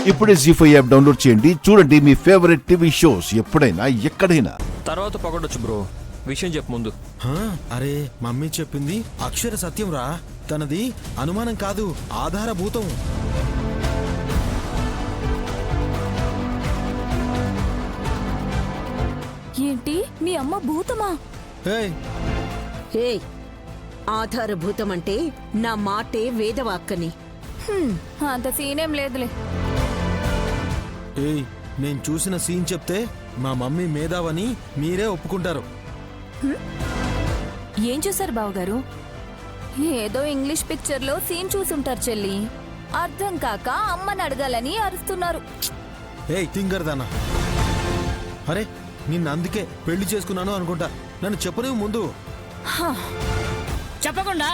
ఇప్పుడే జీ5 app download చేయండి. చూడండి మీ ఫేవరెట్ టీవీ షోస్ ఎప్పుడైనా ఎక్కడైనా. తర్వాత పగొడొచ్చు బ్రో, విషయం చెప్పు ముందు. అరే మమ్మీ చెప్పింది అక్షర సత్యం రా. తనది అనుమానం కాదు, ఆధారభూతం. ఏంటి మీ అమ్మ భూతమా? ఆధారభూతం అంటే నా మాటే వేదవాక్కని. అంత సీనేం లేదులే. ఏయ్, నేను చూసిన సీన్ చెప్తే మా మమ్మీ మేధావని మీరే ఒప్పుకుంటారు. ఏం చూసారు బావగారు? ఏదో ఇంగ్లీష్ పిక్చర్ లో సీన్ చూసుంటారు చెల్లి. అర్థం కాక అమ్మని అడగాలని అరుస్తున్నారు. ఏయ్ తింగర్దానా, అరే నిన్ను అందుకే పెళ్లి చేసుకున్నాను అనుకుంటా. నన్ను చెప్పనే ముందు. చెప్పకుండా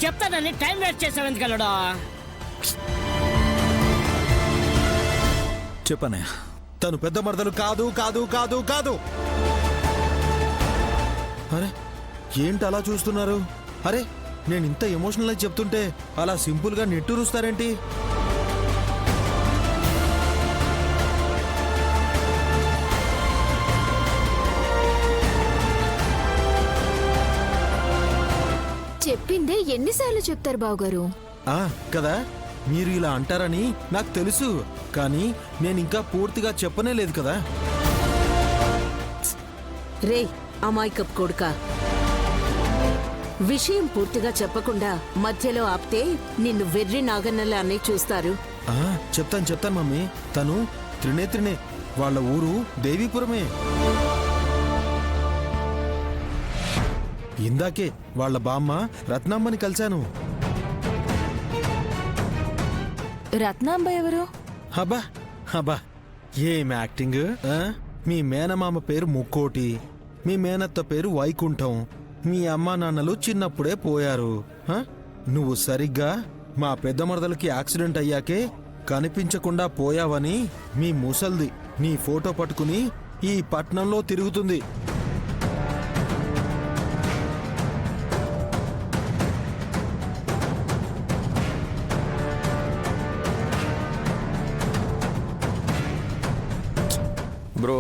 చెప్తానని టైం వేస్ట్ చేసావు ఎందుకల్లుడా? చెప్పనే, తను పెద్ద మరదలు కాదు కాదు కాదు కాదు. అరే ఏంటి అలా చూస్తున్నారు? అరే నేను ఇంత ఎమోషనల్ అయి చెప్తుంటే అలా సింపుల్ గా నెట్టూరుస్తారేంటి? చెప్పిందే ఎన్నిసార్లు చెప్తారు బావగారు? కదా, మీరు ఇలా అంటారని నాకు తెలుసు, కానీ నేను ఇంకా పూర్తిగా చెప్పనే లేదు కదా. రే అమాయకప్ కొడుకా, విషయం పూర్తిగా చెప్పకుండా మధ్యలో ఆపితే నిన్ను వెర్రి నాగన్నలానే చూస్తారు. చెప్తాను చెప్తాను మమ్మీ. తను త్రినేత్రినే, వాళ్ళ ఊరు దేవీపురమే. ఇందాకే వాళ్ళ బామ్మ రత్నామ్మని కలిశాను. రత్నాంబ ఎవరు? హబా హబా, ఏం యాక్టింగ్! మీ మేనమామ పేరు ముక్కోటి, మీ మేనత్త పేరు వైకుంఠం. మీ అమ్మా నాన్నలు చిన్నప్పుడే పోయారు. నువ్వు సరిగ్గా మా పెద్ద మరదలకి యాక్సిడెంట్ అయ్యాకే కనిపించకుండా పోయావని మీ ముసల్ది నీ ఫోటో పట్టుకుని ఈ పట్నంలో తిరుగుతుంది. బ్రో,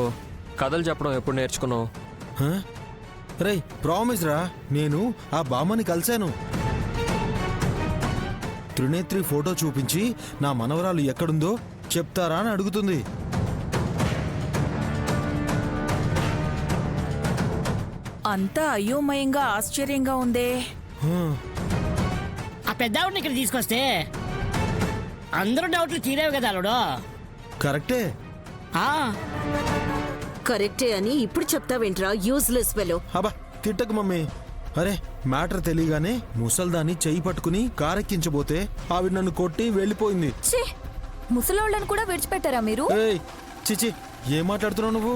కథలు చెప్పడం ఎప్పుడు నేర్చుకున్నావు? రేయ్ ప్రామిస్ రా, నేను ఆ బామ్మని కలిశాను. త్రినేత్రి ఫోటో చూపించి నా మనవరాలు ఎక్కడుందో చెప్తారా అని అడుగుతుంది. అంతా అయోమయంగా ఆశ్చర్యంగా ఉందే. ఆ పెద్దావిడిని ఇక్కడ తీసుకొస్తే అందరూ డౌట్లు తీరేవి కదా అల్లుడు. కరెక్టే. కరెక్టే అని ఇప్పుడు చెప్తావేంట్రా యూజ్లెస్ ఫెలో. హబా తిట్టకు మమ్మీ. అరే మ్యాటర్ తెలియగానే ముసల్దాన్ని చెయ్యి పట్టుకుని కారెక్కించబోతే ఆవిడ నన్ను కొట్టి వెళ్ళిపోయింది. ముసలోళ్ళని కూడా విడిచిపెట్టారా మీరు? ఏయ్ చిచి, ఏం మాట్లాడుతున్నావు నువ్వు?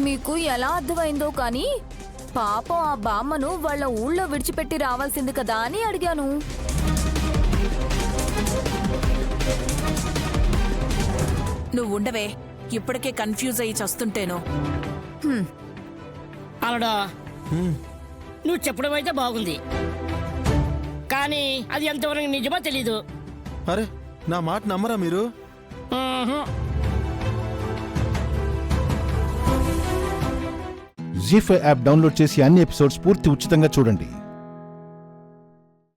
మీకు ఎలా అర్థమైందో కానీ పాపం ఆ బామ్మను వాళ్ళ ఊళ్ళో విడిచిపెట్టి రావాల్సింది కదా అని అడిగాను. నువ్వు ఉండవే, ఇప్పటికే కన్ఫ్యూజ్ అయ్యి చస్తుంటేను. అల్లుడు, నువ్వు చెప్పడం అయితే బాగుంది, కానీ అది ఎంతవరకు నిజమో తెలీదు. అరే నా మాట నమ్మరా మీరు? జీ5 యాప్ డౌన్లోడ్ చేసి అన్ని ఎపిసోడ్స్ పూర్తి ఉచితంగా చూడండి.